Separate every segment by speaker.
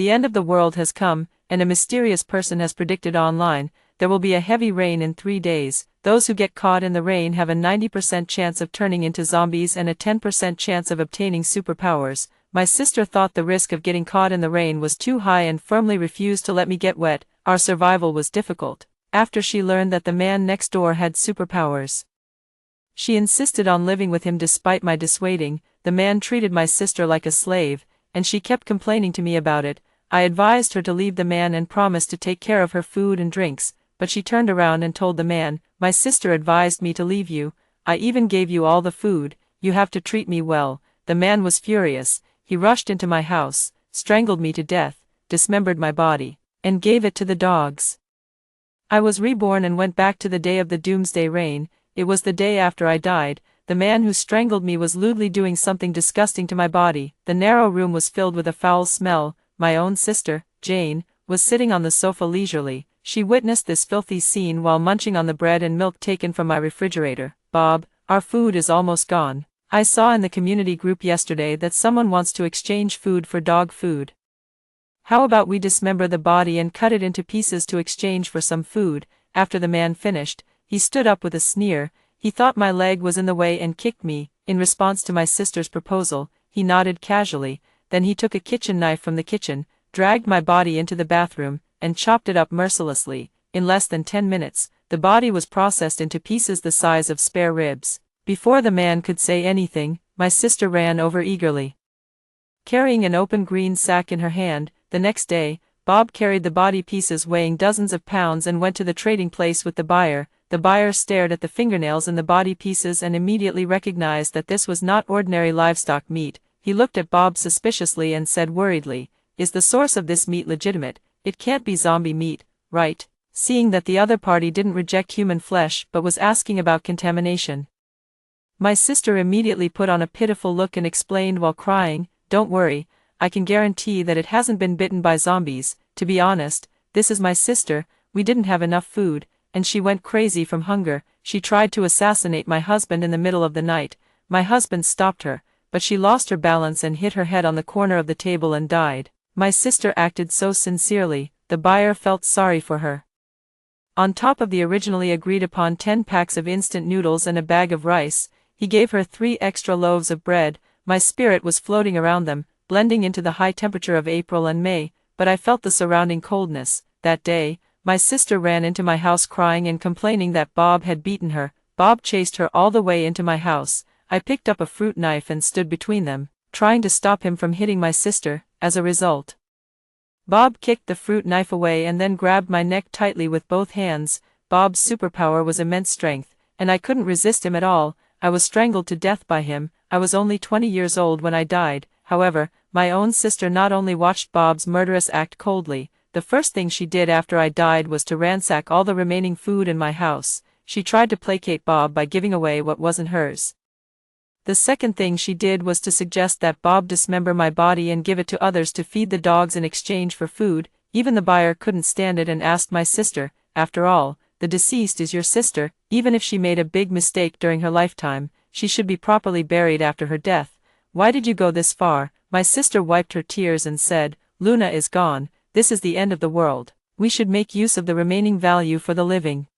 Speaker 1: The end of the world has come, and a mysterious person has predicted online, there will be a heavy rain in 3 days. Those who get caught in the rain have a 90% chance of turning into zombies and a 10% chance of obtaining superpowers. My sister thought the risk of getting caught in the rain was too high and firmly refused to let me get wet. Our survival was difficult. After she learned that the man next door had superpowers, she insisted on living with him despite my dissuading. The man treated my sister like a slave, and she kept complaining to me about it. I advised her to leave the man and promised to take care of her food and drinks, but she turned around and told the man, "My sister advised me to leave you. I even gave you all the food. You have to treat me well." The man was furious. He rushed into my house, strangled me to death, dismembered my body, and gave it to the dogs. I was reborn and went back to the day of the doomsday rain. It was the day after I died. The man who strangled me was lewdly doing something disgusting to my body. The narrow room was filled with a foul smell. My own sister, Jane, was sitting on the sofa leisurely. She witnessed this filthy scene while munching on the bread and milk taken from my refrigerator. "Bob, our food is almost gone. I saw in the community group yesterday that someone wants to exchange food for dog food. How about we dismember the body and cut it into pieces to exchange for some food?" After the man finished, he stood up with a sneer. He thought my leg was in the way and kicked me. In response to my sister's proposal, he nodded casually. Then he took a kitchen knife from the kitchen, dragged my body into the bathroom, and chopped it up mercilessly. In less than 10 minutes, the body was processed into pieces the size of spare ribs. Before the man could say anything, my sister ran over eagerly, carrying an open green sack in her hand. The next day, Bob carried the body pieces weighing dozens of pounds and went to the trading place with the buyer. The buyer stared at the fingernails in the body pieces and immediately recognized that this was not ordinary livestock meat. He looked at Bob suspiciously and said worriedly, "Is the source of this meat legitimate? It can't be zombie meat, right?" Seeing that the other party didn't reject human flesh but was asking about contamination, my sister immediately put on a pitiful look and explained while crying, "Don't worry, I can guarantee that it hasn't been bitten by zombies. To be honest, this is my sister. We didn't have enough food, and she went crazy from hunger. She tried to assassinate my husband in the middle of the night. My husband stopped her, but she lost her balance and hit her head on the corner of the table and died." My sister acted so sincerely, the buyer felt sorry for her. On top of the originally agreed upon 10 packs of instant noodles and a bag of rice, he gave her 3 extra loaves of bread. My spirit was floating around them, blending into the high temperature of April and May, but I felt the surrounding coldness. That day, my sister ran into my house crying and complaining that Bob had beaten her. Bob chased her all the way into my house. I picked up a fruit knife and stood between them, trying to stop him from hitting my sister. As a result, Bob kicked the fruit knife away and then grabbed my neck tightly with both hands. Bob's superpower was immense strength, and I couldn't resist him at all. I was strangled to death by him. I was only 20 years old when I died. However, my own sister not only watched Bob's murderous act coldly, the first thing she did after I died was to ransack all the remaining food in my house. She tried to placate Bob by giving away what wasn't hers. The second thing she did was to suggest that Bob dismember my body and give it to others to feed the dogs in exchange for food. Even the buyer couldn't stand it and asked my sister, "After all, the deceased is your sister. Even if she made a big mistake during her lifetime, she should be properly buried after her death. Why did you go this far?" My sister wiped her tears and said, "Luna is gone. This is the end of the world. We should make use of the remaining value for the living."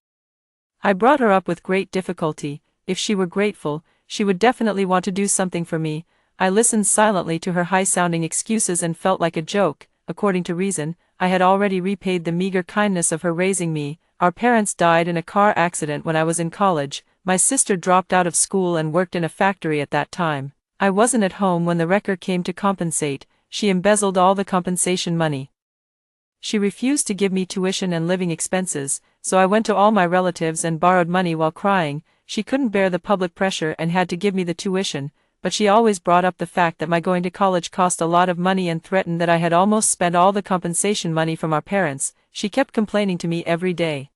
Speaker 1: I brought her up with great difficulty. If she were grateful, she would definitely want to do something for me. I listened silently to her high-sounding excuses and felt like a joke. According to reason, I had already repaid the meager kindness of her raising me. Our parents died in a car accident when I was in college. My sister dropped out of school and worked in a factory at that time. I wasn't at home when the wrecker came to compensate. She embezzled all the compensation money. She refused to give me tuition and living expenses, so I went to all my relatives and borrowed money while crying. She couldn't bear the public pressure and had to give me the tuition, but she always brought up the fact that my going to college cost a lot of money and threatened that I had almost spent all the compensation money from our parents. She kept complaining to me every day,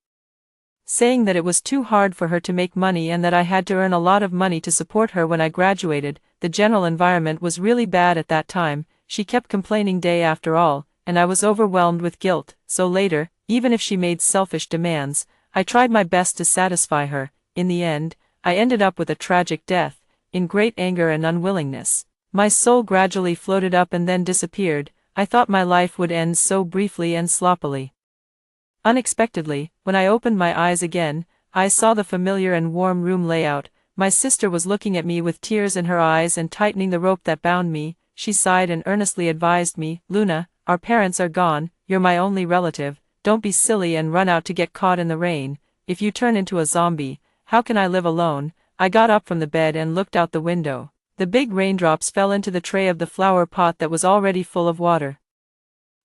Speaker 1: saying that it was too hard for her to make money and that I had to earn a lot of money to support her when I graduated. The general environment was really bad at that time. She kept complaining day after all, and I was overwhelmed with guilt. So later, even if she made selfish demands, I tried my best to satisfy her. In the end, I ended up with a tragic death. In great anger and unwillingness, my soul gradually floated up and then disappeared. I thought my life would end so briefly and sloppily. Unexpectedly, when I opened my eyes again, I saw the familiar and warm room layout. My sister was looking at me with tears in her eyes and tightening the rope that bound me. She sighed and earnestly advised me, "Luna, our parents are gone, you're my only relative, don't be silly and run out to get caught in the rain. If you turn into a zombie, how can I live alone?" I got up from the bed and looked out the window. The big raindrops fell into the tray of the flower pot that was already full of water,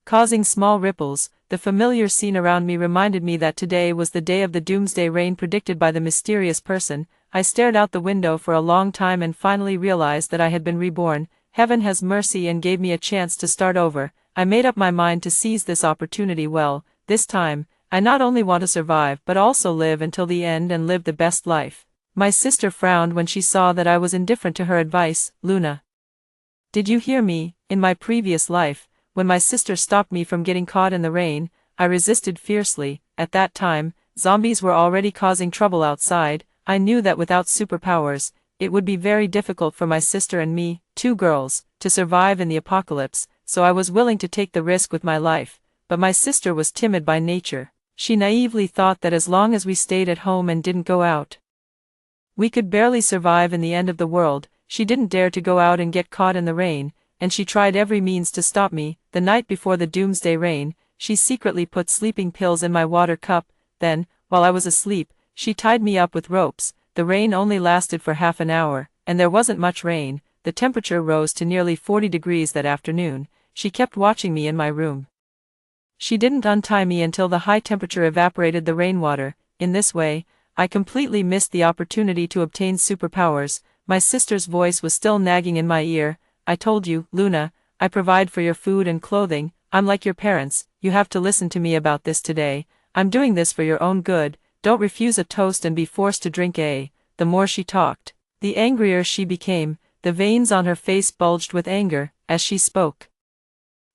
Speaker 1: causing small ripples. The familiar scene around me reminded me that today was the day of the doomsday rain predicted by the mysterious person. I stared out the window for a long time and finally realized that I had been reborn. Heaven has mercy and gave me a chance to start over. I made up my mind to seize this opportunity well. This time, I not only want to survive but also live until the end and live the best life. My sister frowned when she saw that I was indifferent to her advice. "Luna, did you hear me? In my previous life, when my sister stopped me from getting caught in the rain, I resisted fiercely. At that time, zombies were already causing trouble outside. I knew that without superpowers, it would be very difficult for my sister and me, two girls, to survive in the apocalypse, so I was willing to take the risk with my life. But my sister was timid by nature. She naively thought that as long as we stayed at home and didn't go out, we could barely survive in the end of the world. She didn't dare to go out and get caught in the rain, and she tried every means to stop me. The night before the doomsday rain, she secretly put sleeping pills in my water cup. Then, while I was asleep, she tied me up with ropes. The rain only lasted for half an hour, and there wasn't much rain. The temperature rose to nearly 40 degrees that afternoon. She kept watching me in my room. She didn't untie me until the high temperature evaporated the rainwater. In this way, I completely missed the opportunity to obtain superpowers. My sister's voice was still nagging in my ear. "I told you, Luna, I provide for your food and clothing. I'm like your parents. You have to listen to me about this today. I'm doing this for your own good. Don't refuse a toast and be forced to drink a." The more she talked, the angrier she became. The veins on her face bulged with anger as she spoke.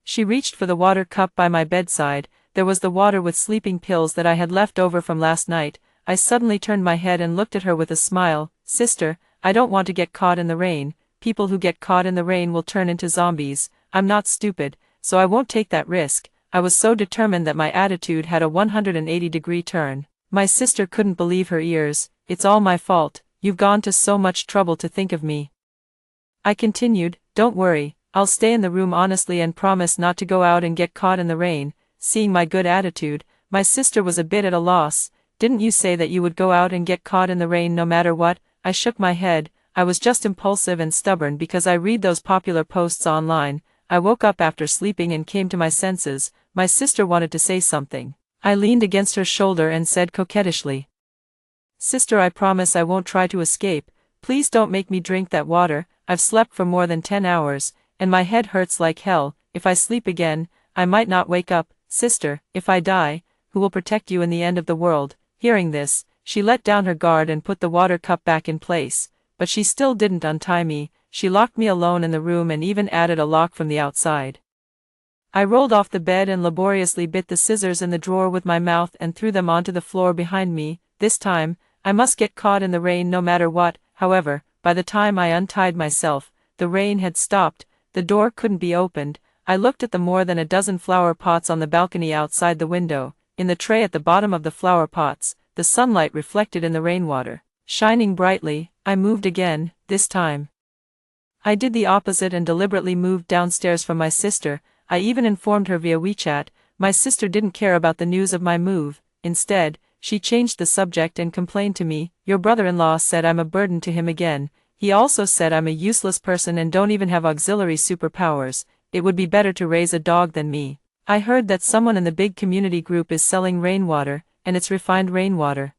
Speaker 1: She reached for the water cup by my bedside. There was the water with sleeping pills that I had left over from last night. I suddenly turned my head and looked at her with a smile. "Sister, I don't want to get caught in the rain. People who get caught in the rain will turn into zombies. I'm not stupid, so I won't take that risk." I was so determined that my attitude had a 180-degree turn. My sister couldn't believe her ears. "It's all my fault. You've gone to so much trouble to think of me." I continued, "Don't worry, I'll stay in the room honestly and promise not to go out and get caught in the rain." Seeing my good attitude, my sister was a bit at a loss. "Didn't you say that you would go out and get caught in the rain no matter what?" I shook my head. I was just impulsive and stubborn because I read those popular posts online. I woke up after sleeping and came to my senses. My sister wanted to say something. I leaned against her shoulder and said coquettishly, "Sister, I promise I won't try to escape. Please don't make me drink that water. I've slept for more than 10 hours, and my head hurts like hell. If I sleep again, I might not wake up. Sister, if I die, who will protect you in the end of the world?" Hearing this, she let down her guard and put the water cup back in place, but she still didn't untie me. She locked me alone in the room and even added a lock from the outside. I rolled off the bed and laboriously bit the scissors in the drawer with my mouth and threw them onto the floor behind me. This time, I must get caught in the rain no matter what. However, by the time I untied myself, the rain had stopped. The door couldn't be opened. I looked at the more than a dozen flower pots on the balcony outside the window. In the tray at the bottom of the flower pots, the sunlight reflected in the rainwater, shining brightly. I moved again. This time, I did the opposite and deliberately moved downstairs from my sister. I even informed her via WeChat. My sister didn't care about the news of my move. Instead, she changed the subject and complained to me. "Your brother-in-law said I'm a burden to him again. He also said I'm a useless person and don't even have auxiliary superpowers. It would be better to raise a dog than me. I heard that someone in the big community group is selling rainwater, and it's refined rainwater.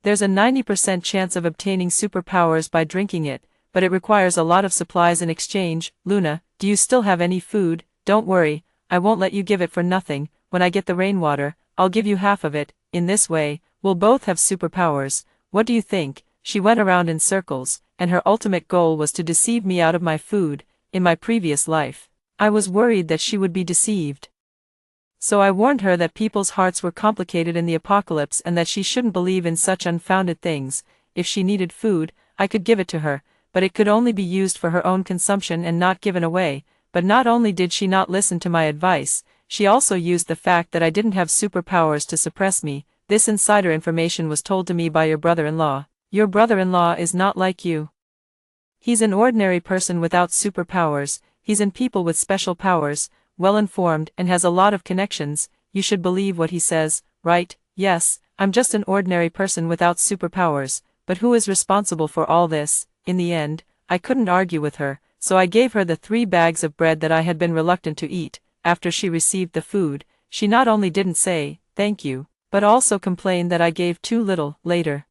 Speaker 1: There's a 90% chance of obtaining superpowers by drinking it, but it requires a lot of supplies in exchange. Luna, do you still have any food? Don't worry, I won't let you give it for nothing. When I get the rainwater, I'll give you half of it. In this way, we'll both have superpowers. What do you think?" She went around in circles, and her ultimate goal was to deceive me out of my food. In my previous life, I was worried that she would be deceived. So I warned her that people's hearts were complicated in the apocalypse and that she shouldn't believe in such unfounded things. If she needed food, I could give it to her, but it could only be used for her own consumption and not given away. but not only did she not listen to my advice, she also used the fact that I didn't have superpowers to suppress me. This insider information was told to me by your brother-in-law. Your brother-in-law is not like you. He's an ordinary person without superpowers. He's in people with special powers, well-informed, and has a lot of connections. You should believe what he says, right? Yes, I'm just an ordinary person without superpowers, but who is responsible for all this? In the end, I couldn't argue with her, so I gave her the 3 bags of bread that I had been reluctant to eat. After she received the food, she not only didn't say, "Thank you," but also complained that I gave too little. Later,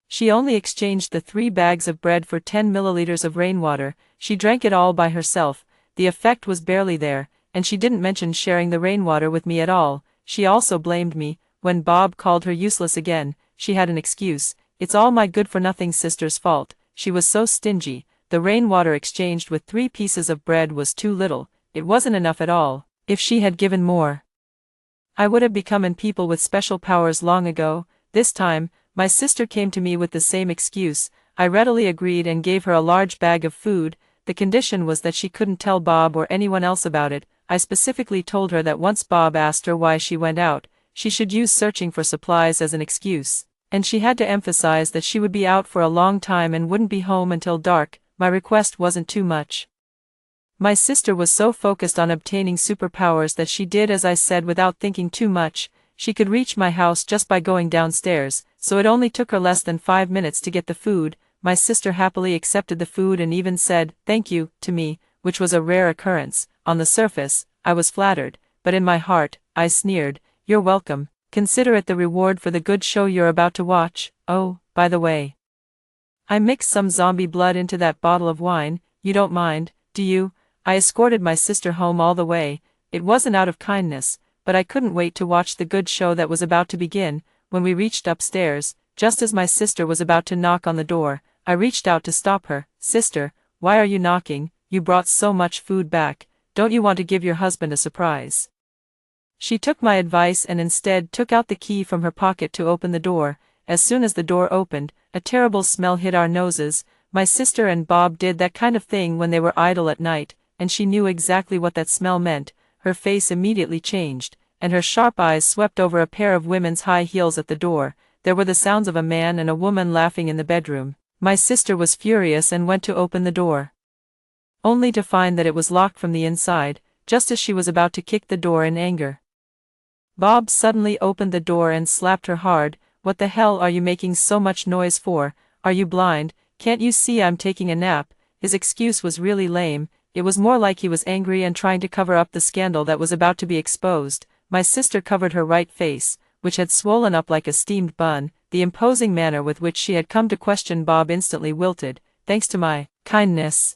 Speaker 1: she only exchanged the 3 bags of bread for 10 milliliters of rainwater. She drank it all by herself. The effect was barely there, and she didn't mention sharing the rainwater with me at all. She also blamed me. When Bob called her useless again, she had an excuse. It's all my good-for-nothing sister's fault. She was so stingy. The rainwater exchanged with 3 pieces of bread was too little. It wasn't enough at all. If she had given more, I would have become an people with special powers long ago. This time, my sister came to me with the same excuse. I readily agreed and gave her a large bag of food. The condition was that she couldn't tell Bob or anyone else about it. I specifically told her that once Bob asked her why she went out, she should use searching for supplies as an excuse, and she had to emphasize that she would be out for a long time and wouldn't be home until dark. My request wasn't too much. My sister was so focused on obtaining superpowers that she did as I said without thinking too much. She could reach my house just by going downstairs, so it only took her less than 5 minutes to get the food. My sister happily accepted the food and even said, "Thank you," to me, which was a rare occurrence. On the surface, I was flattered, but in my heart, I sneered. "You're welcome. Consider it the reward for the good show you're about to watch. Oh, by the way, I mixed some zombie blood into that bottle of wine. You don't mind, do you?" I escorted my sister home all the way. It wasn't out of kindness, but I couldn't wait to watch the good show that was about to begin. When we reached upstairs, just as my sister was about to knock on the door, I reached out to stop her. "Sister, why are you knocking? You brought so much food back. Don't you want to give your husband a surprise?" She took my advice and instead took out the key from her pocket to open the door. As soon as the door opened, a terrible smell hit our noses. My sister and Bob did that kind of thing when they were idle at night, and she knew exactly what that smell meant. Her face immediately changed, and her sharp eyes swept over a pair of women's high heels at the door. There were the sounds of a man and a woman laughing in the bedroom. My sister was furious and went to open the door, only to find that it was locked from the inside. Just as she was about to kick the door in anger, Bob suddenly opened the door and slapped her hard. "What the hell are you making so much noise for? Are you blind? Can't you see I'm taking a nap?" His excuse was really lame. It was more like he was angry and trying to cover up the scandal that was about to be exposed. My sister covered her right face, which had swollen up like a steamed bun. The imposing manner with which she had come to question Bob instantly wilted. Thanks to my kindness,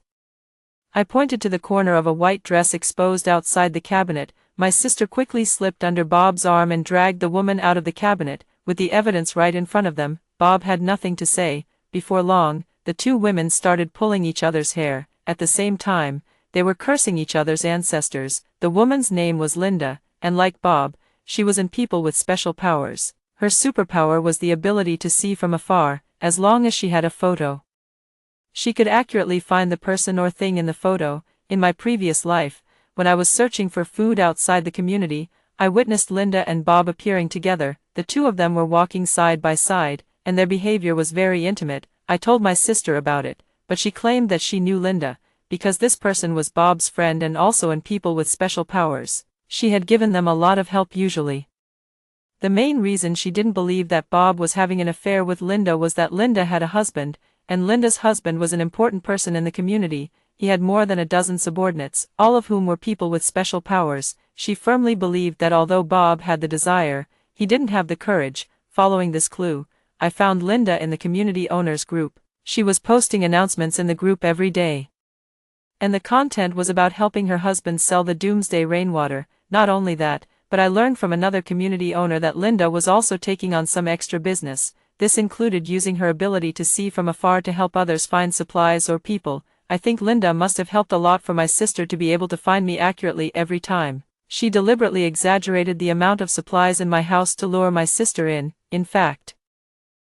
Speaker 1: I pointed to the corner of a white dress exposed outside the cabinet. My sister quickly slipped under Bob's arm and dragged the woman out of the cabinet, with the evidence right in front of them. Bob had nothing to say. Before long, the 2 women started pulling each other's hair. At the same time, they were cursing each other's ancestors. The woman's name was Linda, and like Bob, she was in people with special powers. Her superpower was the ability to see from afar. As long as she had a photo, she could accurately find the person or thing in the photo. In my previous life, when I was searching for food outside the community, I witnessed Linda and Bob appearing together. The 2 of them were walking side by side, and their behavior was very intimate. I told my sister about it, but she claimed that she knew Linda, because this person was Bob's friend and also in people with special powers. She had given them a lot of help usually. The main reason she didn't believe that Bob was having an affair with Linda was that Linda had a husband, and Linda's husband was an important person in the community. He had more than a dozen subordinates, all of whom were people with special powers. She firmly believed that although Bob had the desire, he didn't have the courage. Following this clue, I found Linda in the community owners group. She was posting announcements in the group every day, and the content was about helping her husband sell the doomsday rainwater. Not only that, but I learned from another community owner that Linda was also taking on some extra business. This included using her ability to see from afar to help others find supplies or people. I think Linda must have helped a lot for my sister to be able to find me accurately every time. She deliberately exaggerated the amount of supplies in my house to lure my sister in. In fact,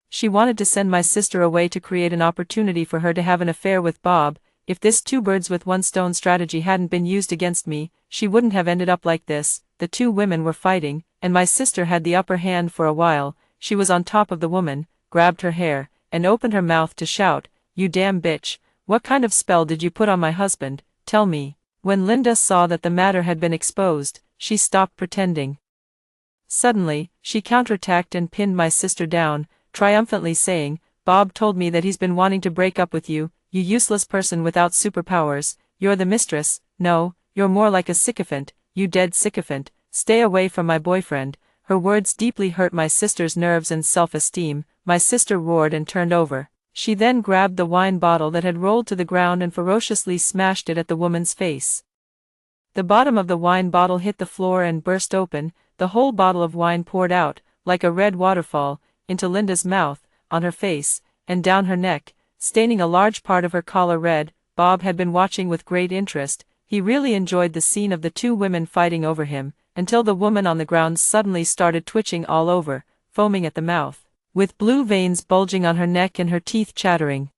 Speaker 1: she wanted to send my sister away to create an opportunity for her to have an affair with Bob. If this two birds with one stone strategy hadn't been used against me, she wouldn't have ended up like this. The two women were fighting, and my sister had the upper hand for a while. She was on top of the woman, grabbed her hair, and opened her mouth to shout, "You damn bitch, what kind of spell did you put on my husband, tell me?" When Linda saw that the matter had been exposed, she stopped pretending. Suddenly, she counterattacked and pinned my sister down, triumphantly saying, "Bob told me that he's been wanting to break up with you, you useless person without superpowers. You're the mistress. No, you're more like a sycophant, you dead sycophant. Stay away from my boyfriend." Her words deeply hurt my sister's nerves and self-esteem. My sister roared and turned over. She then grabbed the wine bottle that had rolled to the ground and ferociously smashed it at the woman's face. The bottom of the wine bottle hit the floor and burst open. The whole bottle of wine poured out, like a red waterfall, into Linda's mouth, on her face, and down her neck, staining a large part of her collar red. Bob had been watching with great interest. He really enjoyed the scene of the two women fighting over him, until the woman on the ground suddenly started twitching all over, foaming at the mouth, with blue veins bulging on her neck and her teeth chattering,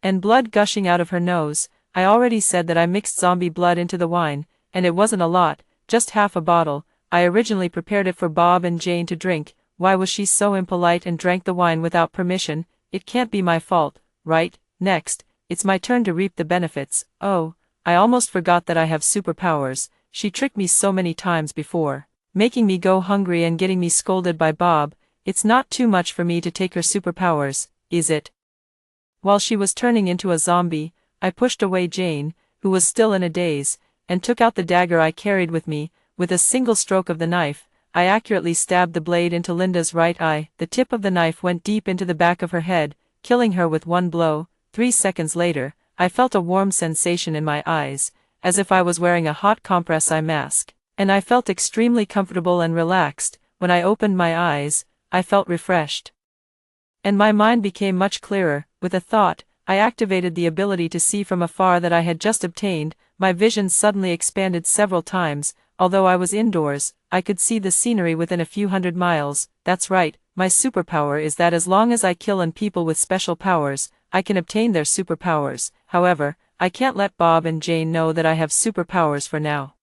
Speaker 1: and blood gushing out of her nose. I already said that I mixed zombie blood into the wine, and it wasn't a lot, just half a bottle. I originally prepared it for Bob and Jane to drink. Why was she so impolite and drank the wine without permission? It can't be my fault, right? Next, it's my turn to reap the benefits. Oh, I almost forgot that I have superpowers. She tricked me so many times before, making me go hungry and getting me scolded by Bob. It's not too much for me to take her superpowers, is it? While she was turning into a zombie, I pushed away Jane, who was still in a daze, and took out the dagger I carried with me. With a single stroke of the knife, I accurately stabbed the blade into Linda's right eye. The tip of the knife went deep into the back of her head, killing her with one blow. 3 seconds later, I felt a warm sensation in my eyes, as if I was wearing a hot compress eye mask, and I felt extremely comfortable and relaxed. When I opened my eyes, I felt refreshed, and my mind became much clearer. With a thought, I activated the ability to see from afar that I had just obtained. My vision suddenly expanded several times. Although I was indoors, I could see the scenery within a few hundred miles. That's right, my superpower is that as long as I kill and people with special powers, I can obtain their superpowers. However, I can't let Bob and Jane know that I have superpowers for now.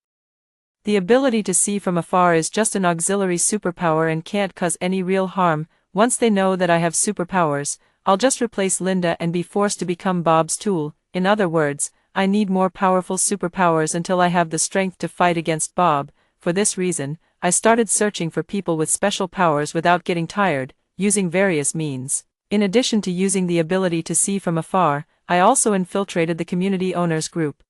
Speaker 1: The ability to see from afar is just an auxiliary superpower and can't cause any real harm. Once they know that I have superpowers, I'll just replace Linda and be forced to become Bob's tool. In other words, I need more powerful superpowers until I have the strength to fight against Bob. For this reason, I started searching for people with special powers without getting tired, using various means. In addition to using the ability to see from afar, I also infiltrated the community owners group.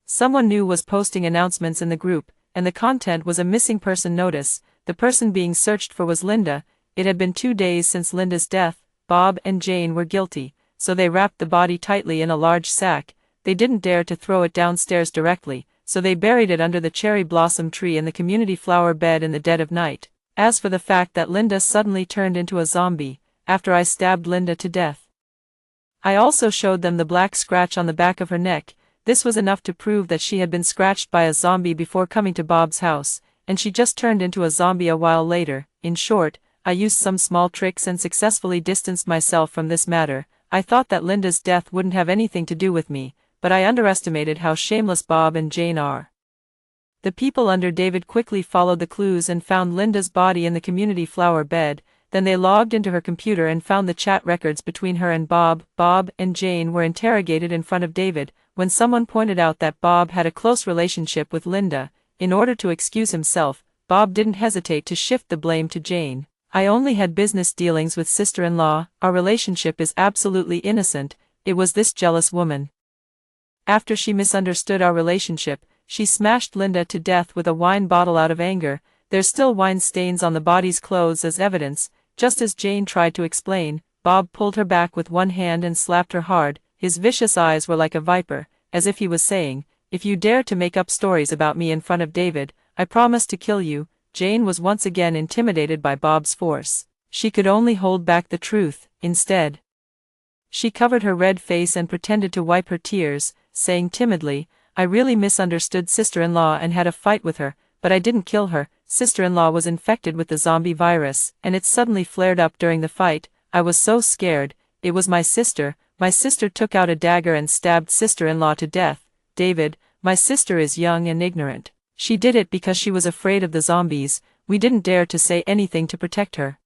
Speaker 1: Someone new was posting announcements in the group, and the content was a missing person notice. The person being searched for was Linda. It had been 2 days since Linda's death. Bob and Jane were guilty, so they wrapped the body tightly in a large sack. They didn't dare to throw it downstairs directly, so they buried it under the cherry blossom tree in the community flower bed in the dead of night. As for the fact that Linda suddenly turned into a zombie, after I stabbed Linda to death, I also showed them the black scratch on the back of her neck. This was enough to prove that she had been scratched by a zombie before coming to Bob's house, and she just turned into a zombie a while later. In short, I used some small tricks and successfully distanced myself from this matter. I thought that Linda's death wouldn't have anything to do with me, but I underestimated how shameless Bob and Jane are. The people under David quickly followed the clues and found Linda's body in the community flower bed. Then they logged into her computer and found the chat records between her and Bob. Bob and Jane were interrogated in front of David. When someone pointed out that Bob had a close relationship with Linda, in order to excuse himself, Bob didn't hesitate to shift the blame to Jane. "I only had business dealings with sister-in-law. Our relationship is absolutely innocent. It was this jealous woman. After she misunderstood our relationship, she smashed Linda to death with a wine bottle out of anger. There's still wine stains on the body's clothes as evidence." Just as Jane tried to explain, Bob pulled her back with one hand and slapped her hard. His vicious eyes were like a viper, as if he was saying, "If you dare to make up stories about me in front of David, I promise to kill you." Jane was once again intimidated by Bob's force. She could only hold back the truth. Instead, she covered her red face and pretended to wipe her tears, saying timidly, "I really misunderstood sister-in-law and had a fight with her, but I didn't kill her. Sister-in-law was infected with the zombie virus, and it suddenly flared up during the fight. I was so scared. It was my sister. My sister took out a dagger and stabbed sister-in-law to death. David, my sister is young and ignorant. She did it because she was afraid of the zombies. We didn't dare to say anything to protect her.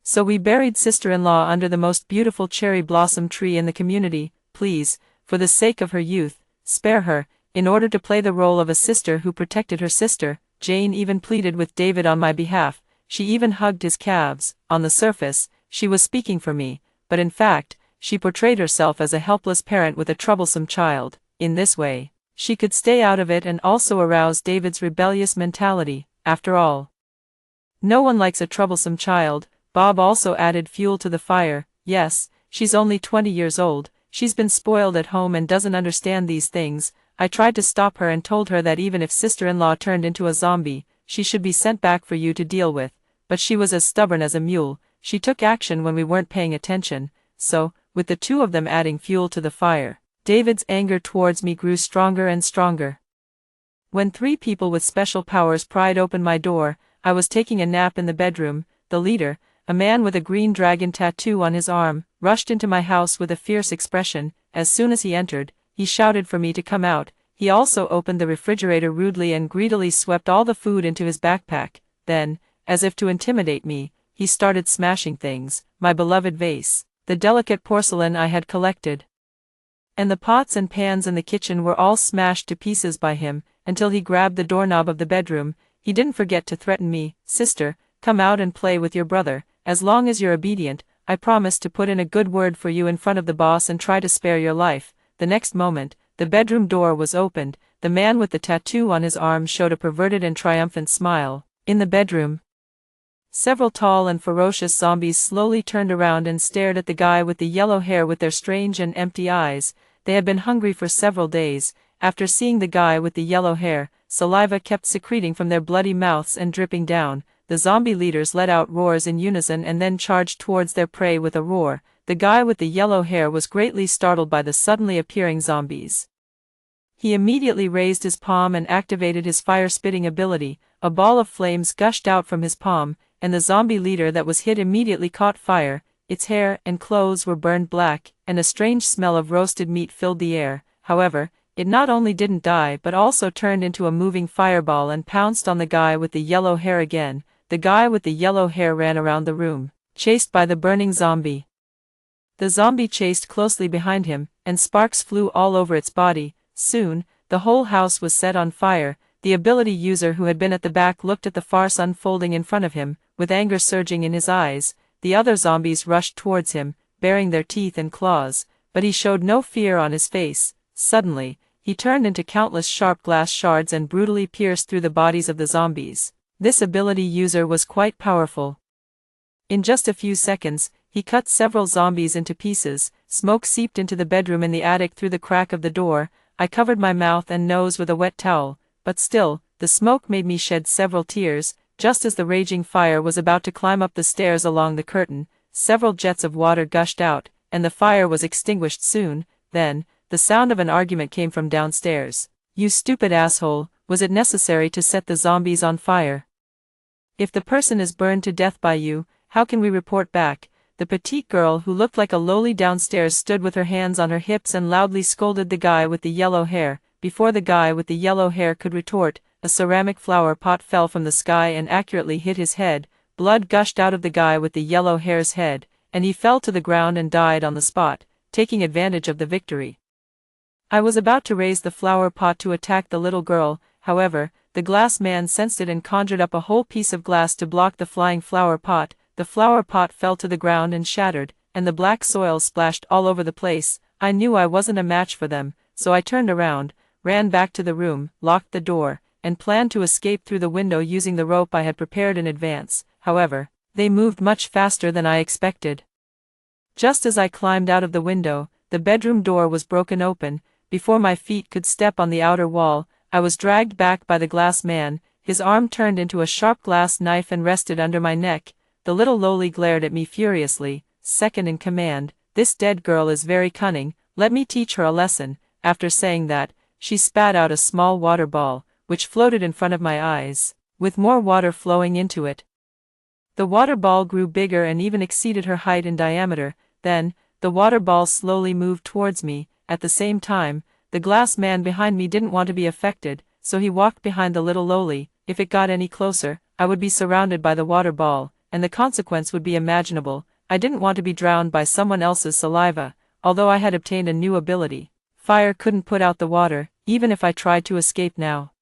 Speaker 1: So we buried sister-in-law under the most beautiful cherry blossom tree in the community. Please, for the sake of her youth, spare her, in order to play the role of a sister who protected her sister. Jane even pleaded with David on my behalf. She even hugged his calves. On the surface, she was speaking for me, but in fact, she portrayed herself as a helpless parent with a troublesome child. In this way, she could stay out of it and also arouse David's rebellious mentality. After all, no one likes a troublesome child. Bob also added fuel to the fire. Yes, she's only 20 years old. She's been spoiled at home and doesn't understand these things. I tried to stop her and told her that even if sister-in-law turned into a zombie, she should be sent back for you to deal with. But she was as stubborn as a mule. She took action when we weren't paying attention. So, with the two of them adding fuel to the fire, David's anger towards me grew stronger and stronger. When 3 people with special powers pried open my door, I was taking a nap in the bedroom. The leader, a man with a green dragon tattoo on his arm, rushed into my house with a fierce expression. As soon as he entered, he shouted for me to come out. He also opened the refrigerator rudely and greedily swept all the food into his backpack. Then, as if to intimidate me, he started smashing things, my beloved vase, the delicate porcelain I had collected, and the pots and pans in the kitchen were all smashed to pieces by him, until he grabbed the doorknob of the bedroom. He didn't forget to threaten me. Sister, come out and play with your brother. As long as you're obedient, I promise to put in a good word for you in front of the boss and try to spare your life. The next moment, the bedroom door was opened. The man with the tattoo on his arm showed a perverted and triumphant smile. In the bedroom, several tall and ferocious zombies slowly turned around and stared at the guy with the yellow hair with their strange and empty eyes. They had been hungry for several days. After seeing the guy with the yellow hair, saliva kept secreting from their bloody mouths and dripping down. The zombie leaders let out roars in unison and then charged towards their prey with a roar. The guy with the yellow hair was greatly startled by the suddenly appearing zombies. He immediately raised his palm and activated his fire-spitting ability. A ball of flames gushed out from his palm, and the zombie leader that was hit immediately caught fire. Its hair and clothes were burned black, and a strange smell of roasted meat filled the air. However, it not only didn't die but also turned into a moving fireball and pounced on the guy with the yellow hair again. The guy with the yellow hair ran around the room, chased by the burning zombie. The zombie chased closely behind him, and sparks flew all over its body. Soon, the whole house was set on fire. The ability user who had been at the back looked at the farce unfolding in front of him, with anger surging in his eyes. The other zombies rushed towards him, baring their teeth and claws, but he showed no fear on his face. Suddenly, he turned into countless sharp glass shards and brutally pierced through the bodies of the zombies. This ability user was quite powerful. In just a few seconds, he cut several zombies into pieces. Smoke seeped into the bedroom in the attic through the crack of the door. I covered my mouth and nose with a wet towel, but still, the smoke made me shed several tears. Just as the raging fire was about to climb up the stairs along the curtain, several jets of water gushed out, and the fire was extinguished soon. Then, the sound of an argument came from downstairs. "You stupid asshole, was it necessary to set the zombies on fire? If the person is burned to death by you, how can we report back?" The petite girl who looked like a loli downstairs stood with her hands on her hips and loudly scolded the guy with the yellow hair. Before the guy with the yellow hair could retort, a ceramic flower pot fell from the sky and accurately hit his head. Blood gushed out of the guy with the yellow hair's head, and he fell to the ground and died on the spot, taking advantage of the victory. I was about to raise the flower pot to attack the little girl. However, the glass man sensed it and conjured up a whole piece of glass to block the flying flower pot. The flower pot fell to the ground and shattered, and the black soil splashed all over the place. I knew I wasn't a match for them, so I turned around, ran back to the room, locked the door, and planned to escape through the window using the rope I had prepared in advance. However, they moved much faster than I expected. Just as I climbed out of the window, the bedroom door was broken open. Before my feet could step on the outer wall, I was dragged back by the glass man. His arm turned into a sharp glass knife and rested under my neck. The little loli glared at me furiously. "Second in command, this dead girl is very cunning, let me teach her a lesson." After saying that, she spat out a small water ball, which floated in front of my eyes, with more water flowing into it. The water ball grew bigger and even exceeded her height in diameter. Then, the water ball slowly moved towards me. At the same time, the glass man behind me didn't want to be affected, so he walked behind the little lowly. If it got any closer, I would be surrounded by the water ball, and the consequence would be imaginable. I didn't want to be drowned by someone else's saliva, although I had obtained a new ability. Fire couldn't put out the water, even if I tried to escape now.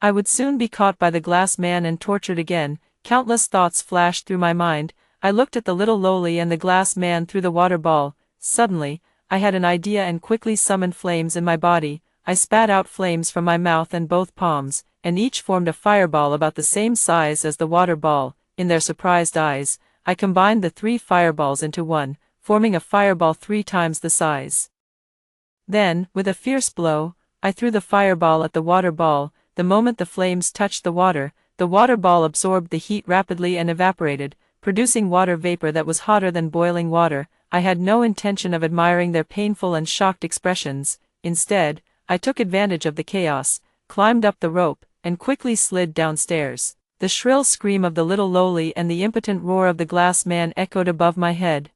Speaker 1: I would soon be caught by the glass man and tortured again. Countless thoughts flashed through my mind. I looked at the little lowly and the glass man through the water ball. Suddenly, I had an idea and quickly summoned flames in my body. I spat out flames from my mouth and both palms, and each formed a fireball about the same size as the water ball. In their surprised eyes, I combined the 3 fireballs into one, forming a fireball 3 times the size. Then, with a fierce blow, I threw the fireball at the water ball. The moment the flames touched the water ball absorbed the heat rapidly and evaporated, producing water vapor that was hotter than boiling water. I had no intention of admiring their painful and shocked expressions. Instead, I took advantage of the chaos, climbed up the rope, and quickly slid downstairs. The shrill scream of the little lowly and the impotent roar of the glass man echoed above my head.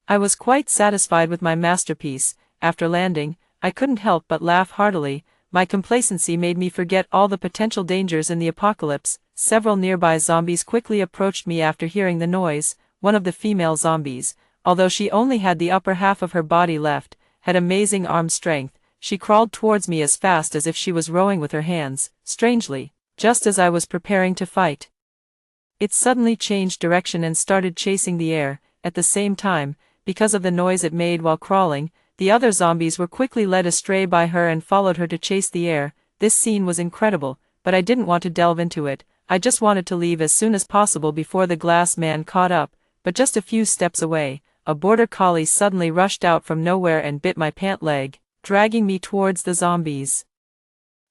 Speaker 1: I was quite satisfied with my masterpiece. After landing, I couldn't help but laugh heartily. My complacency made me forget all the potential dangers in the apocalypse. Several nearby zombies quickly approached me after hearing the noise. One of the female zombies, although she only had the upper half of her body left, had amazing arm strength. She crawled towards me as fast as if she was rowing with her hands. Strangely, just as I was preparing to fight, it suddenly changed direction and started chasing the air. At the same time, because of the noise it made while crawling, the other zombies were quickly led astray by her and followed her to chase the air. This scene was incredible, but I didn't want to delve into it. I just wanted to leave as soon as possible before the glass man caught up. But just a few steps away, a border collie suddenly rushed out from nowhere and bit my pant leg, dragging me towards the zombies.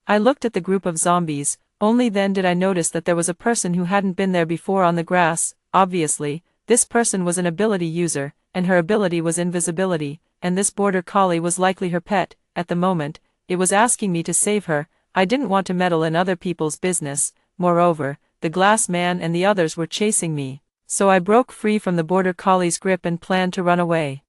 Speaker 1: I looked at the group of zombies. Only then did I notice that there was a person who hadn't been there before on the grass. Obviously, this person was an ability user, and her ability was invisibility, and this border collie was likely her pet. At the moment, it was asking me to save her. I didn't want to meddle in other people's business. Moreover, the glass man and the others were chasing me, so I broke free from the border collie's grip and planned to run away.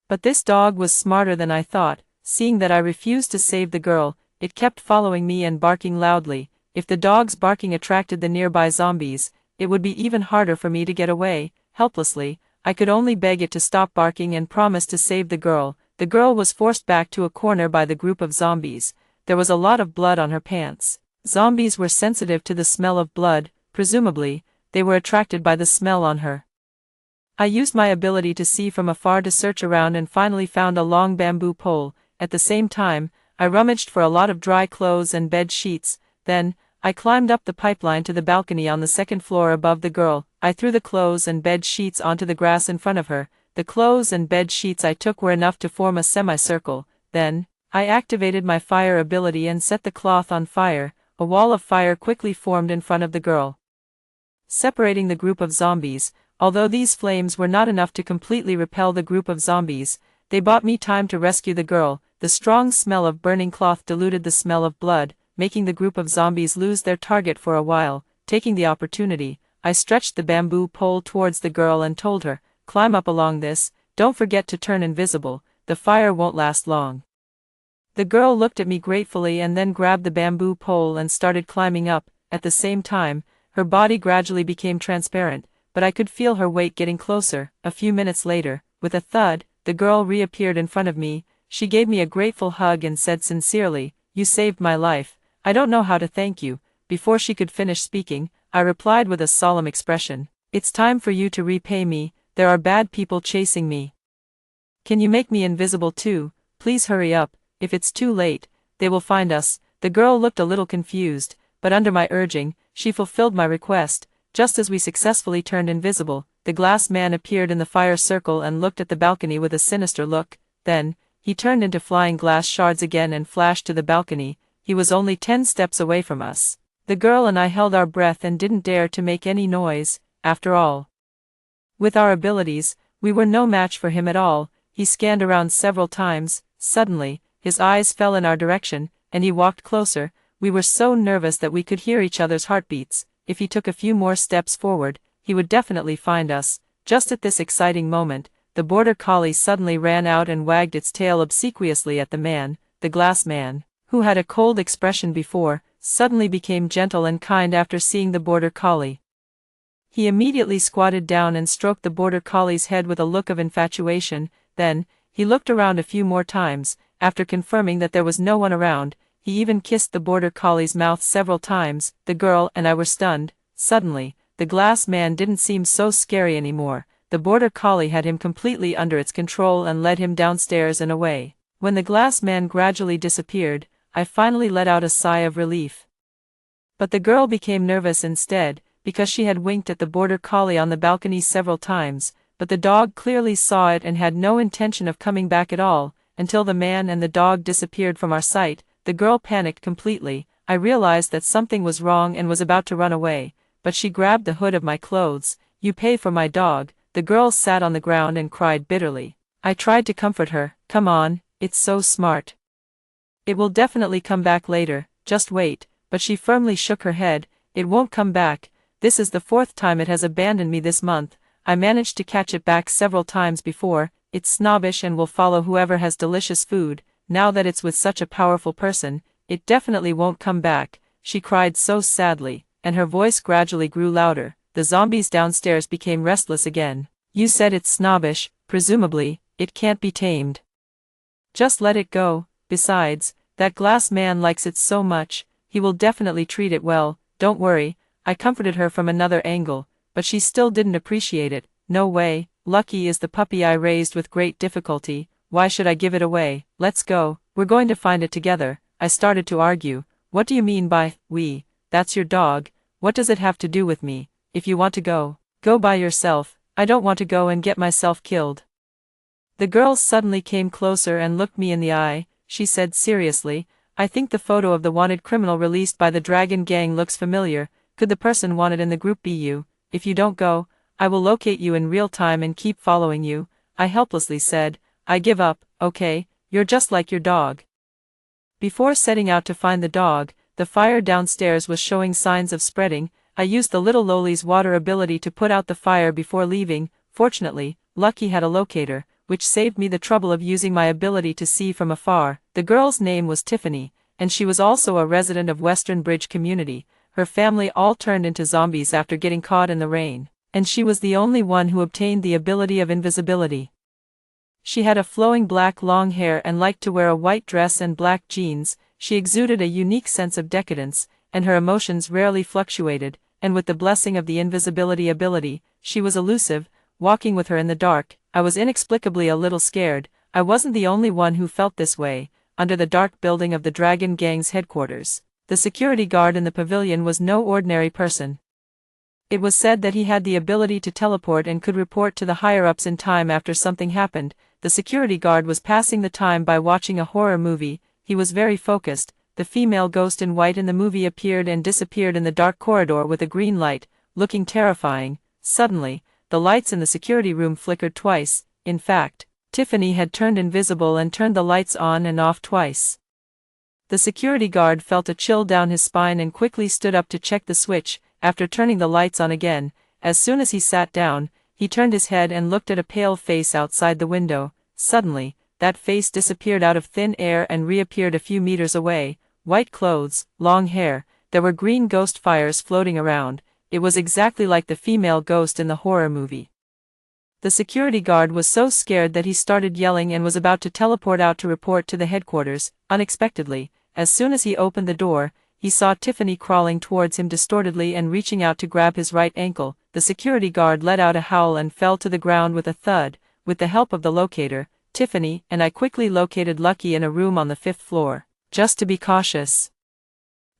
Speaker 1: But this dog was smarter than I thought. Seeing that I refused to save the girl, it kept following me and barking loudly. If the dog's barking attracted the nearby zombies, it would be even harder for me to get away. Helplessly, I could only beg it to stop barking and promise to save the girl. The girl was forced back to a corner by the group of zombies. There was a lot of blood on her pants. Zombies were sensitive to the smell of blood. Presumably, they were attracted by the smell on her. I used my ability to see from afar to search around and finally found a long bamboo pole. At the same time, I rummaged for a lot of dry clothes and bed sheets. Then, I climbed up the pipeline to the balcony on the 2nd floor above the girl. I threw the clothes and bed sheets onto the grass in front of her. The clothes and bed sheets I took were enough to form a semicircle. Then, I activated my fire ability and set the cloth on fire. A wall of fire quickly formed in front of the girl, separating the group of zombies. Although these flames were not enough to completely repel the group of zombies, they bought me time to rescue the girl. The strong smell of burning cloth diluted the smell of blood, making the group of zombies lose their target for a while. Taking the opportunity, I stretched the bamboo pole towards the girl and told her, "Climb up along this, don't forget to turn invisible, the fire won't last long." The girl looked at me gratefully and then grabbed the bamboo pole and started climbing up. At the same time, her body gradually became transparent, but I could feel her weight getting closer. A few minutes later, with a thud, the girl reappeared in front of me. She gave me a grateful hug and said sincerely, "You saved my life. I don't know how to thank you." Before she could finish speaking, I replied with a solemn expression, "It's time for you to repay me. There are bad people chasing me. Can you make me invisible too? Please hurry up. If it's too late, they will find us." The girl looked a little confused, but under my urging, she fulfilled my request. Just as we successfully turned invisible, the glass man appeared in the fire circle and looked at the balcony with a sinister look. Then, he turned into flying glass shards again and flashed to the balcony. He was only 10 steps away from us. The girl and I held our breath and didn't dare to make any noise. After all, with our abilities, we were no match for him at all. He scanned around several times. Suddenly, his eyes fell in our direction, and he walked closer. We were so nervous that we could hear each other's heartbeats. If he took a few more steps forward, he would definitely find us. Just at this exciting moment, the border collie suddenly ran out and wagged its tail obsequiously at the man. The glass man, who had a cold expression before, suddenly became gentle and kind after seeing the border collie. He immediately squatted down and stroked the border collie's head with a look of infatuation. Then, he looked around a few more times. After confirming that there was no one around, he even kissed the border collie's mouth several times. The girl and I were stunned. Suddenly, the glass man didn't seem so scary anymore. The border collie had him completely under its control and led him downstairs and away. When the glass man gradually disappeared, I finally let out a sigh of relief. But the girl became nervous instead, because she had winked at the border collie on the balcony several times, but the dog clearly saw it and had no intention of coming back at all. Until the man and the dog disappeared from our sight, the girl panicked completely. I realized that something was wrong and was about to run away, but she grabbed the hood of my clothes. "You pay for my dog." The girl sat on the ground and cried bitterly. I tried to comfort her. "Come on, it's so smart. It will definitely come back later, just wait," but she firmly shook her head. "It won't come back. This is the 4th time it has abandoned me this month. I managed to catch it back several times before. It's snobbish and will follow whoever has delicious food. Now that it's with such a powerful person, it definitely won't come back." She cried so sadly, and her voice gradually grew louder. The zombies downstairs became restless again. "You said it's snobbish, presumably, it can't be tamed. Just let it go. Besides, that glass man likes it so much, he will definitely treat it well, don't worry." I comforted her from another angle, but she still didn't appreciate it. "No way, Lucky is the puppy I raised with great difficulty. Why should I give it away? Let's go, we're going to find it together." I started to argue. "What do you mean by, we? That's your dog. What does it have to do with me? If you want to go, go by yourself. I don't want to go and get myself killed." The girl suddenly came closer and looked me in the eye. She said seriously, "I think the photo of the wanted criminal released by the Dragon Gang looks familiar. Could the person wanted in the group be you? If you don't go, I will locate you in real time and keep following you." I helplessly said, "I give up." "Okay, you're just like your dog." Before setting out to find the dog, the fire downstairs was showing signs of spreading. I used the little Loli's water ability to put out the fire before leaving. Fortunately, Lucky had a locator, which saved me the trouble of using my ability to see from afar. The girl's name was Tiffany, and she was also a resident of Western Bridge community. Her family all turned into zombies after getting caught in the rain, and she was the only one who obtained the ability of invisibility. She had a flowing black long hair and liked to wear a white dress and black jeans. She exuded a unique sense of decadence, and her emotions rarely fluctuated, and with the blessing of the invisibility ability, she was elusive. Walking with her in the dark, I was inexplicably a little scared. I wasn't the only one who felt this way. Under the dark building of the Dragon Gang's headquarters, the security guard in the pavilion was no ordinary person. It was said that he had the ability to teleport and could report to the higher-ups in time after something happened. The security guard was passing the time by watching a horror movie. He was very focused. The female ghost in white in the movie appeared and disappeared in the dark corridor with a green light, looking terrifying. Suddenly, the lights in the security room flickered twice. In fact, Tiffany had turned invisible and turned the lights on and off twice. The security guard felt a chill down his spine and quickly stood up to check the switch. After turning the lights on again, as soon as he sat down, he turned his head and looked at a pale face outside the window. Suddenly, that face disappeared out of thin air and reappeared a few meters away. White clothes, long hair, there were green ghost fires floating around. It was exactly like the female ghost in the horror movie. The security guard was so scared that he started yelling and was about to teleport out to report to the headquarters. Unexpectedly, as soon as he opened the door, he saw Tiffany crawling towards him distortedly and reaching out to grab his right ankle. The security guard let out a howl and fell to the ground with a thud. With the help of the locator, Tiffany and I quickly located Lucky in a room on the 5th floor, just to be cautious.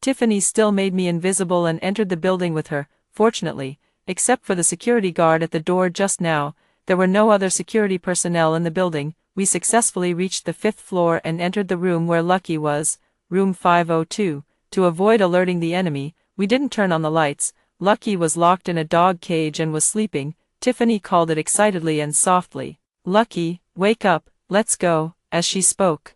Speaker 1: Tiffany still made me invisible and entered the building with her. Fortunately, except for the security guard at the door just now, there were no other security personnel in the building. We successfully reached the 5th floor and entered the room where Lucky was, room 502. To avoid alerting the enemy, we didn't turn on the lights. Lucky was locked in a dog cage and was sleeping. Tiffany called it excitedly and softly, "Lucky, wake up, let's go," as she spoke.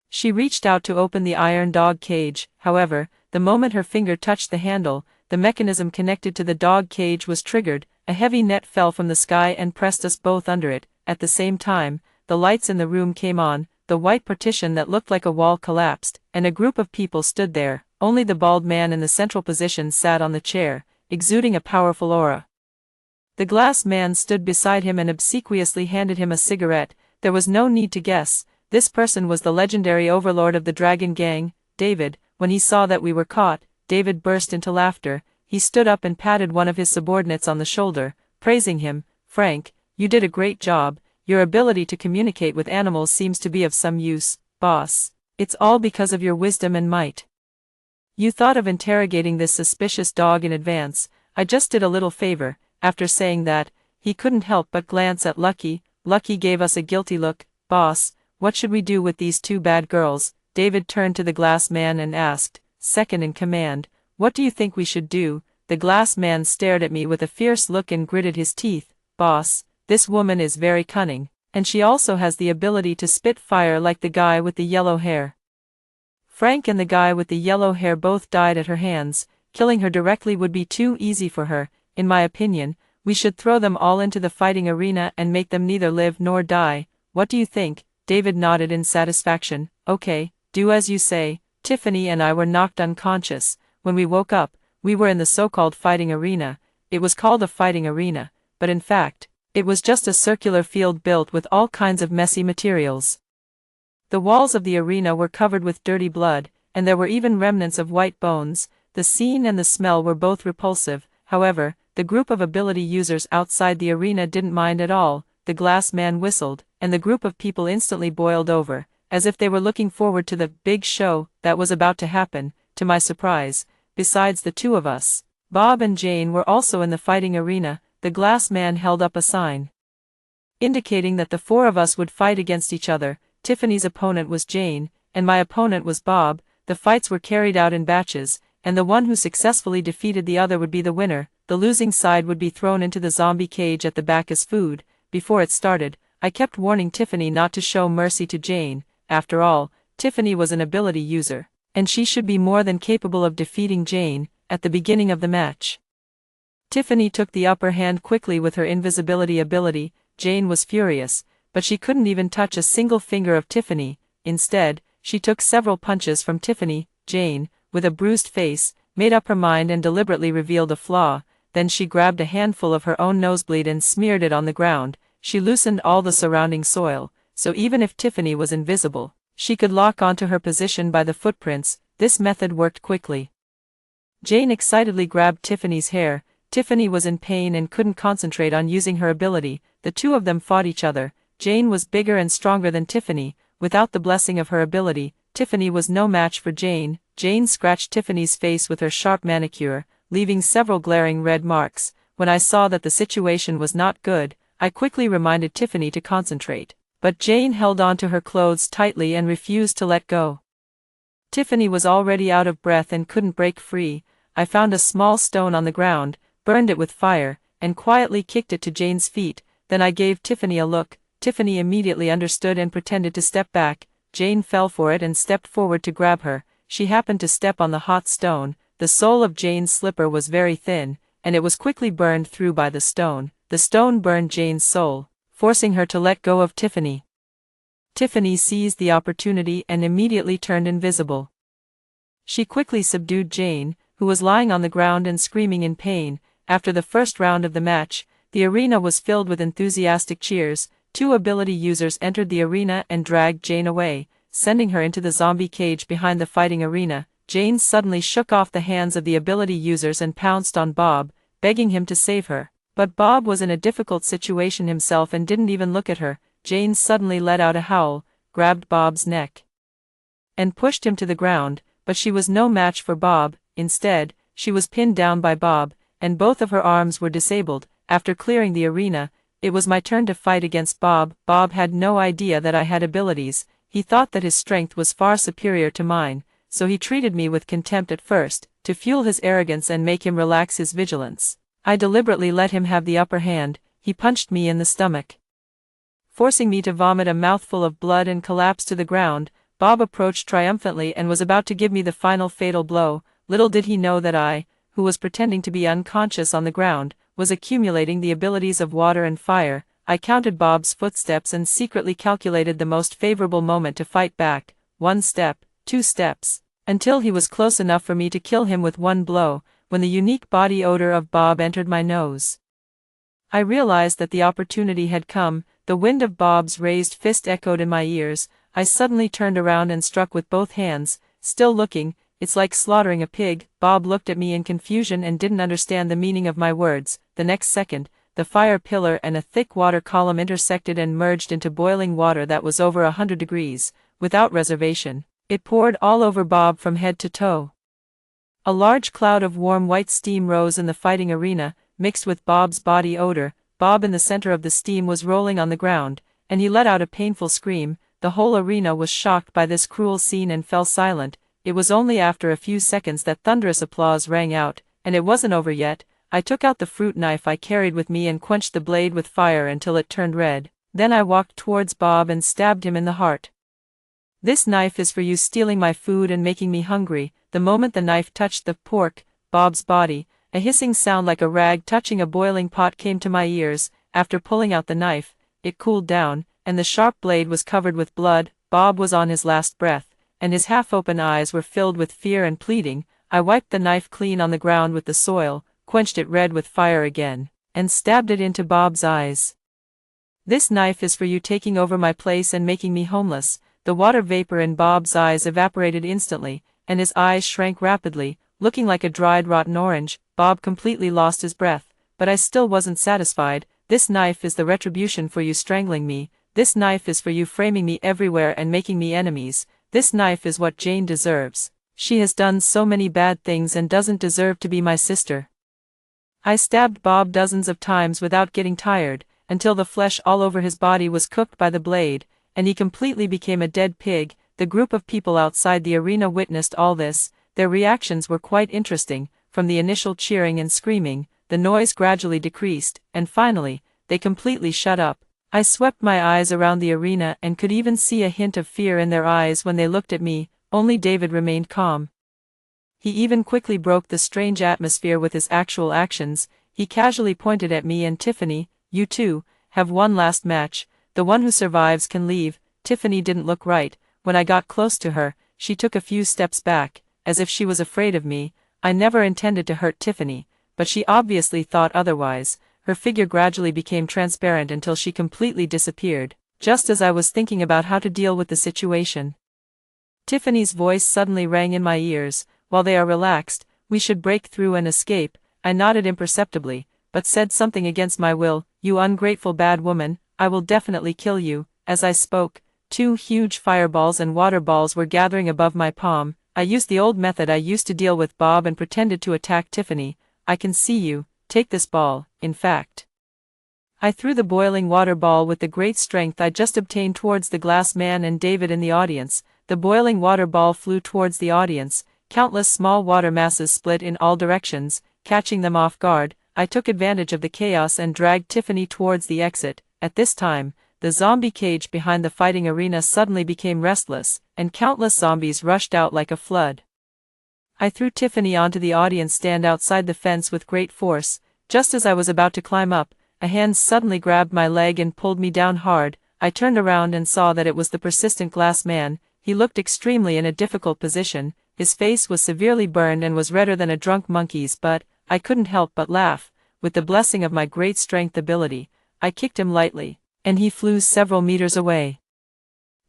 Speaker 1: She reached out to open the iron dog cage. However, the moment her finger touched the handle, the mechanism connected to the dog cage was triggered. A heavy net fell from the sky and pressed us both under it. At the same time, the lights in the room came on, the white partition that looked like a wall collapsed, and a group of people stood there. Only the bald man in the central position sat on the chair, exuding a powerful aura. The glass man stood beside him and obsequiously handed him a cigarette. There was no need to guess. This person was the legendary overlord of the Dragon Gang, David. When he saw that we were caught, David burst into laughter. He stood up and patted one of his subordinates on the shoulder, praising him. "Frank, you did a great job. Your ability to communicate with animals seems to be of some use, boss. It's all because of your wisdom and might. You thought of interrogating this suspicious dog in advance. I just did a little favor." After saying that, he couldn't help but glance at Lucky. Lucky gave us a guilty look. "Boss, what should we do with these two bad girls?" David turned to the glass man and asked, second in command, "What do you think we should do?" The glass man stared at me with a fierce look and gritted his teeth. "Boss, this woman is very cunning, and she also has the ability to spit fire like the guy with the yellow hair." Frank and the guy with the yellow hair both died at her hands. Killing her directly would be too easy for her. In my opinion, we should throw them all into the fighting arena and make them neither live nor die. What do you think? David nodded in satisfaction. "Okay, do as you say." Tiffany and I were knocked unconscious. When we woke up, we were in the so-called fighting arena. It was called a fighting arena, but in fact, it was just a circular field built with all kinds of messy materials. The walls of the arena were covered with dirty blood, and there were even remnants of white bones. The scene and the smell were both repulsive. However, the group of ability users outside the arena didn't mind at all. The glass man whistled, and the group of people instantly boiled over, as if they were looking forward to the big show that was about to happen. To my surprise, besides the two of us, Bob and Jane were also in the fighting arena. The glass man held up a sign indicating that the four of us would fight against each other. Tiffany's opponent was Jane, and my opponent was Bob. The fights were carried out in batches, and the one who successfully defeated the other would be the winner. The losing side would be thrown into the zombie cage at the back as food. Before it started, I kept warning Tiffany not to show mercy to Jane. After all, Tiffany was an ability user, and she should be more than capable of defeating Jane. At the beginning of the match, Tiffany took the upper hand quickly with her invisibility ability. Jane was furious, but she couldn't even touch a single finger of Tiffany. Instead, she took several punches from Tiffany. Jane, with a bruised face, made up her mind and deliberately revealed a flaw. Then she grabbed a handful of her own nosebleed and smeared it on the ground. She loosened all the surrounding soil, so even if Tiffany was invisible, she could lock onto her position by the footprints. This method worked quickly. Jane excitedly grabbed Tiffany's hair. Tiffany was in pain and couldn't concentrate on using her ability. The two of them fought each other. Jane was bigger and stronger than Tiffany. Without the blessing of her ability, Tiffany was no match for Jane. Jane scratched Tiffany's face with her sharp manicure, leaving several glaring red marks. When I saw that the situation was not good, I quickly reminded Tiffany to concentrate. But Jane held onto her clothes tightly and refused to let go. Tiffany was already out of breath and couldn't break free. I found a small stone on the ground, burned it with fire, and quietly kicked it to Jane's feet. Then I gave Tiffany a look. Tiffany immediately understood and pretended to step back. Jane fell for it and stepped forward to grab her. She happened to step on the hot stone. The sole of Jane's slipper was very thin, and it was quickly burned through by the stone. The stone burned Jane's soul, forcing her to let go of Tiffany. Tiffany seized the opportunity and immediately turned invisible. She quickly subdued Jane, who was lying on the ground and screaming in pain. After the first round of the match, the arena was filled with enthusiastic cheers. Two ability users entered the arena and dragged Jane away, sending her into the zombie cage behind the fighting arena. Jane suddenly shook off the hands of the ability users and pounced on Bob, begging him to save her. But Bob was in a difficult situation himself and didn't even look at her. Jane suddenly let out a howl, grabbed Bob's neck, and pushed him to the ground, but she was no match for Bob. Instead, she was pinned down by Bob, and both of her arms were disabled. After clearing the arena, it was my turn to fight against Bob. Bob had no idea that I had abilities. He thought that his strength was far superior to mine, so he treated me with contempt at first. To fuel his arrogance and make him relax his vigilance, I deliberately let him have the upper hand. He punched me in the stomach, forcing me to vomit a mouthful of blood and collapse to the ground. Bob approached triumphantly and was about to give me the final fatal blow. Little did he know that I, who was pretending to be unconscious on the ground, was accumulating the abilities of water and fire. I counted Bob's footsteps and secretly calculated the most favorable moment to fight back. 1 step, 2 steps, until he was close enough for me to kill him with one blow, when the unique body odor of Bob entered my nose. I realized that the opportunity had come. The wind of Bob's raised fist echoed in my ears. I suddenly turned around and struck with both hands, still looking. It's like slaughtering a pig. Bob looked at me in confusion and didn't understand the meaning of my words. The next second, the fire pillar and a thick water column intersected and merged into boiling water that was over 100 degrees, without reservation. It poured all over Bob from head to toe. A large cloud of warm white steam rose in the fighting arena, mixed with Bob's body odor. Bob in the center of the steam was rolling on the ground, and he let out a painful scream. The whole arena was shocked by this cruel scene and fell silent. It was only after a few seconds that thunderous applause rang out, and it wasn't over yet. I took out the fruit knife I carried with me and quenched the blade with fire until it turned red. Then I walked towards Bob and stabbed him in the heart. "This knife is for you stealing my food and making me hungry." The moment the knife touched the pork, Bob's body, a hissing sound like a rag touching a boiling pot came to my ears. After pulling out the knife, it cooled down, and the sharp blade was covered with blood. Bob was on his last breath, and his half-open eyes were filled with fear and pleading. I wiped the knife clean on the ground with the soil, quenched it red with fire again, and stabbed it into Bob's eyes. "This knife is for you taking over my place and making me homeless." The water vapor in Bob's eyes evaporated instantly, and his eyes shrank rapidly, looking like a dried rotten orange. Bob completely lost his breath, but I still wasn't satisfied. "This knife is the retribution for you strangling me. This knife is for you framing me everywhere and making me enemies. This knife is what Jane deserves. She has done so many bad things and doesn't deserve to be my sister." I stabbed Bob dozens of times without getting tired, until the flesh all over his body was cooked by the blade, and he completely became a dead pig. The group of people outside the arena witnessed all this. Their reactions were quite interesting. From the initial cheering and screaming, the noise gradually decreased, and finally, they completely shut up. I swept my eyes around the arena and could even see a hint of fear in their eyes when they looked at me. Only David remained calm. He even quickly broke the strange atmosphere with his actual actions. He casually pointed at me and Tiffany. "You two have one last match. The one who survives can leave." Tiffany didn't look right. When I got close to her, she took a few steps back, as if she was afraid of me. I never intended to hurt Tiffany, but she obviously thought otherwise. Her figure gradually became transparent until she completely disappeared, just as I was thinking about how to deal with the situation. Tiffany's voice suddenly rang in my ears. "While they are relaxed, we should break through and escape." I nodded imperceptibly, but said something against my will. "You ungrateful bad woman, I will definitely kill you." As I spoke, 2 huge fireballs and water balls were gathering above my palm. I used the old method I used to deal with Bob and pretended to attack Tiffany. "I can see you, take this ball." In fact, I threw the boiling water ball with the great strength I just obtained towards the glass man and David in the audience. The boiling water ball flew towards the audience. Countless small water masses split in all directions, catching them off guard. I took advantage of the chaos and dragged Tiffany towards the exit. At this time, the zombie cage behind the fighting arena suddenly became restless, and countless zombies rushed out like a flood. I threw Tiffany onto the audience stand outside the fence with great force. Just as I was about to climb up, a hand suddenly grabbed my leg and pulled me down hard. I turned around and saw that it was the persistent glass man. He looked extremely in a difficult position. His face was severely burned and was redder than a drunk monkey's, but I couldn't help but laugh. With the blessing of my great strength ability, I kicked him lightly, and he flew several meters away.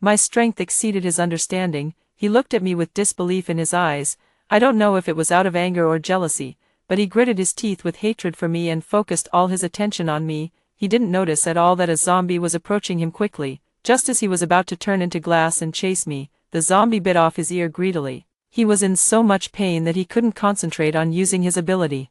Speaker 1: My strength exceeded his understanding. He looked at me with disbelief in his eyes. I don't know if it was out of anger or jealousy, but he gritted his teeth with hatred for me and focused all his attention on me. He didn't notice at all that a zombie was approaching him quickly. Just as he was about to turn into glass and chase me, the zombie bit off his ear greedily. He was in so much pain that he couldn't concentrate on using his ability.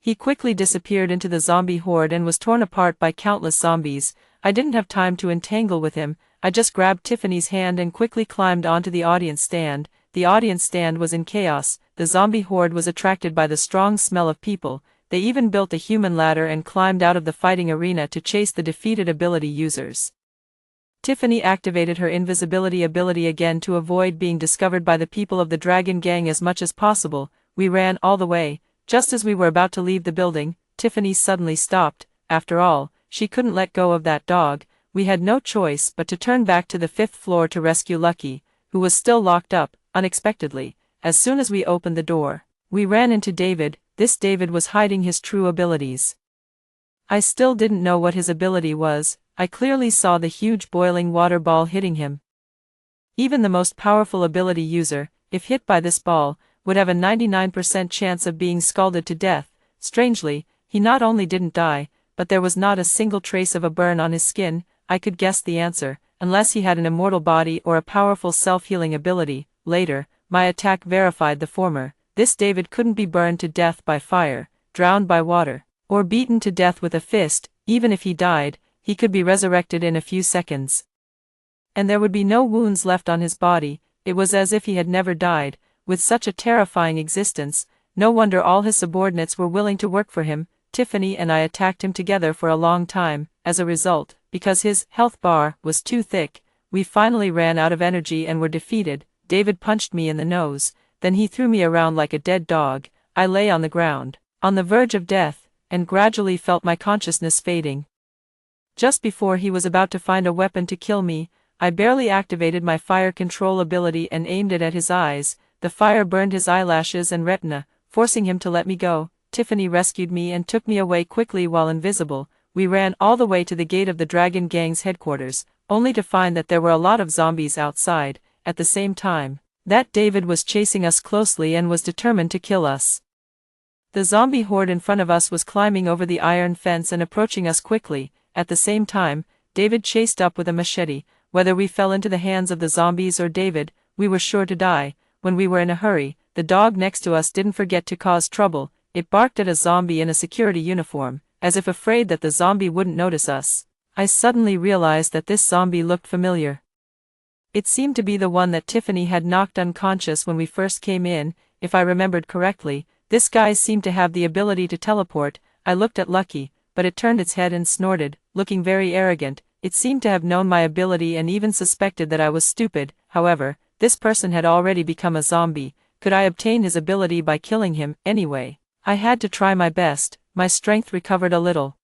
Speaker 1: He quickly disappeared into the zombie horde and was torn apart by countless zombies. I didn't have time to entangle with him. I just grabbed Tiffany's hand and quickly climbed onto the audience stand. The audience stand was in chaos. The zombie horde was attracted by the strong smell of people. They even built a human ladder and climbed out of the fighting arena to chase the defeated ability users. Tiffany activated her invisibility ability again to avoid being discovered by the people of the Dragon Gang as much as possible. We ran all the way. Just as we were about to leave the building, Tiffany suddenly stopped. After all, she couldn't let go of that dog. We had no choice but to turn back to the 5th floor to rescue Lucky, who was still locked up. Unexpectedly, as soon as we opened the door, we ran into David. This David was hiding his true abilities. I still didn't know what his ability was. I clearly saw the huge boiling water ball hitting him. Even the most powerful ability user, if hit by this ball, would have a 99% chance of being scalded to death. Strangely, he not only didn't die, but there was not a single trace of a burn on his skin. I could guess the answer, unless he had an immortal body or a powerful self-healing ability. Later, my attack verified the former. This David couldn't be burned to death by fire, drowned by water, or beaten to death with a fist. Even if he died, he could be resurrected in a few seconds. And there would be no wounds left on his body. It was as if he had never died. With such a terrifying existence, no wonder all his subordinates were willing to work for him. Tiffany and I attacked him together for a long time. As a result, because his health bar was too thick, we finally ran out of energy and were defeated. David punched me in the nose, then he threw me around like a dead dog. I lay on the ground, on the verge of death, and gradually felt my consciousness fading. Just before he was about to find a weapon to kill me, I barely activated my fire control ability and aimed it at his eyes. The fire burned his eyelashes and retina, forcing him to let me go. Tiffany rescued me and took me away quickly while invisible. We ran all the way to the gate of the Dragon Gang's headquarters, only to find that there were a lot of zombies outside. At the same time, that David was chasing us closely and was determined to kill us. The zombie horde in front of us was climbing over the iron fence and approaching us quickly. At the same time, David chased up with a machete. Whether we fell into the hands of the zombies or David, we were sure to die. When we were in a hurry, the dog next to us didn't forget to cause trouble. It barked at a zombie in a security uniform, as if afraid that the zombie wouldn't notice us. I suddenly realized that this zombie looked familiar. It seemed to be the one that Tiffany had knocked unconscious when we first came in. If I remembered correctly, this guy seemed to have the ability to teleport. I looked at Lucky, but it turned its head and snorted, looking very arrogant. It seemed to have known my ability and even suspected that I was stupid. However, this person had already become a zombie. Could I obtain his ability by killing him? Anyway, I had to try my best. My strength recovered a little,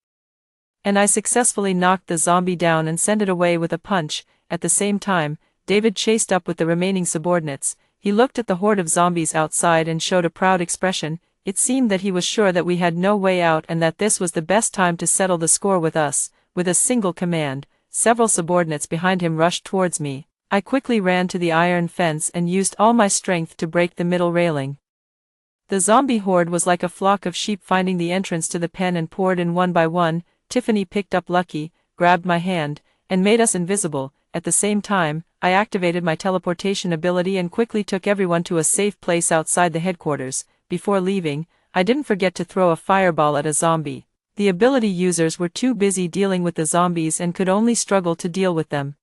Speaker 1: and I successfully knocked the zombie down and sent it away with a punch. At the same time, David chased up with the remaining subordinates. He looked at the horde of zombies outside and showed a proud expression. It seemed that he was sure that we had no way out and that this was the best time to settle the score with us. With a single command, several subordinates behind him rushed towards me. I quickly ran to the iron fence and used all my strength to break the middle railing. The zombie horde was like a flock of sheep finding the entrance to the pen and poured in one by one. Tiffany picked up Lucky, grabbed my hand, and made us invisible. At the same time, I activated my teleportation ability and quickly took everyone to a safe place outside the headquarters. Before leaving, I didn't forget to throw a fireball at a zombie. The ability users were too busy dealing with the zombies and could only struggle to deal with them.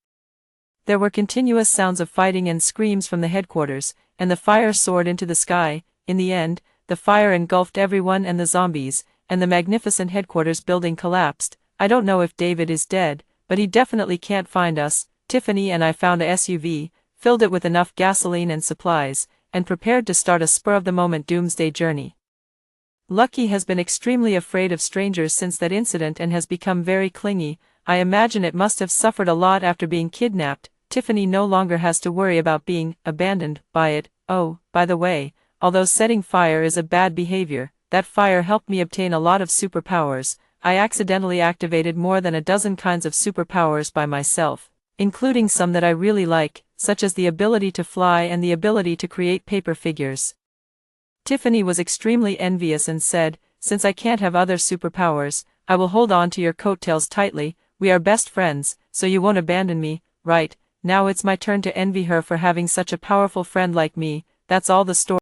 Speaker 1: There were continuous sounds of fighting and screams from the headquarters, and the fire soared into the sky. In the end, the fire engulfed everyone and the zombies, and the magnificent headquarters building collapsed. I don't know if David is dead, but he definitely can't find us. Tiffany and I found a SUV, filled it with enough gasoline and supplies, and prepared to start a spur-of-the-moment doomsday journey. Lucky has been extremely afraid of strangers since that incident and has become very clingy. I imagine it must have suffered a lot after being kidnapped. Tiffany no longer has to worry about being abandoned by it. Oh, by the way, although setting fire is a bad behavior, that fire helped me obtain a lot of superpowers. I accidentally activated more than a dozen kinds of superpowers by myself, including some that I really like, such as the ability to fly and the ability to create paper figures. Tiffany was extremely envious and said, "Since I can't have other superpowers, I will hold on to your coattails tightly. We are best friends, so you won't abandon me, right?" Now it's my turn to envy her for having such a powerful friend like me. That's all the story.